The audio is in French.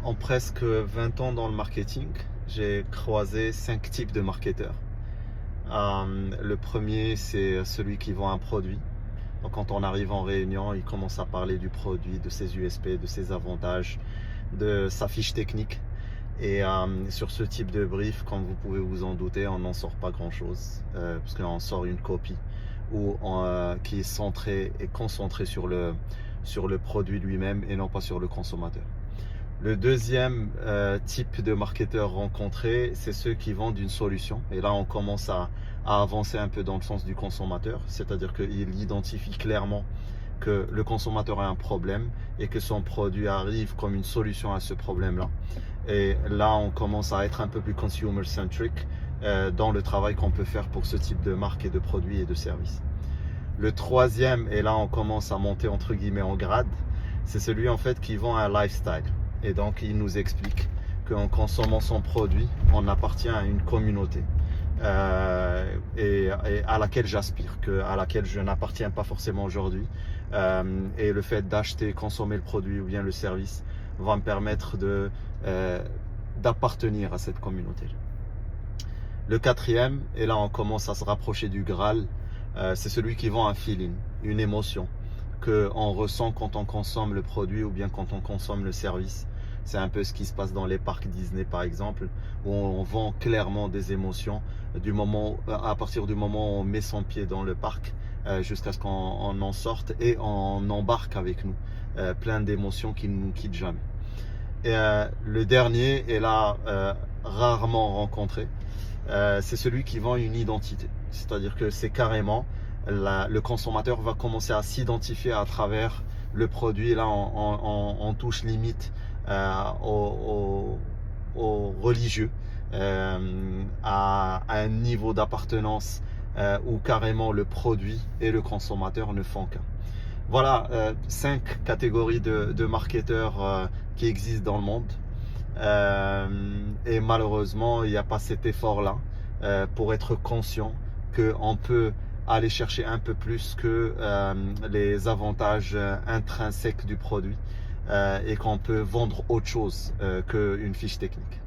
En presque 20 ans dans le marketing, j'ai croisé 5 types de marketeurs. Le premier, c'est celui qui vend un produit. Donc, quand on arrive en réunion, il commence à parler du produit, de ses USP, de ses avantages, de sa fiche technique. Et sur ce type de brief, comme vous pouvez vous en douter, on n'en sort pas grand-chose, parce qu'on sort une copie qui est centrée et concentrée sur le produit lui-même et non pas sur le consommateur. Le deuxième type de marketeur rencontré, c'est ceux qui vendent une solution. Et là, on commence à avancer un peu dans le sens du consommateur, c'est-à-dire qu'il identifie clairement que le consommateur a un problème et que son produit arrive comme une solution à ce problème-là. Et là, on commence à être un peu plus consumer-centric dans le travail qu'on peut faire pour ce type de marque et de produits et de services. Le troisième, et là on commence à monter entre guillemets en grade, c'est celui en fait qui vend un lifestyle. Et donc il nous explique qu'en consommant son produit, on appartient à une communauté et à laquelle j'aspire, à laquelle je n'appartiens pas forcément aujourd'hui. Et le fait d'acheter, consommer le produit ou bien le service va me permettre d'appartenir à cette communauté. Le quatrième, et là on commence à se rapprocher du Graal, c'est celui qui vend un feeling, une émotion qu'on ressent quand on consomme le produit ou bien quand on consomme le service. C'est un peu ce qui se passe dans les parcs Disney par exemple, où on vend clairement des émotions à partir du moment où on met son pied dans le parc jusqu'à ce qu'on en sorte et on embarque avec nous plein d'émotions qui ne nous quittent jamais. Et le dernier est là rarement rencontré, c'est celui qui vend une identité. C'est-à-dire que c'est carrément, le consommateur va commencer à s'identifier à travers le produit. Là, on touche limite aux religieux, à un niveau d'appartenance où carrément le produit et le consommateur ne font qu'un. Voilà 5 catégories de marketeurs qui existent dans le monde. Et malheureusement, il n'y a pas cet effort-là pour être conscient qu'on peut aller chercher un peu plus que les avantages intrinsèques du produit et qu'on peut vendre autre chose qu'une fiche technique.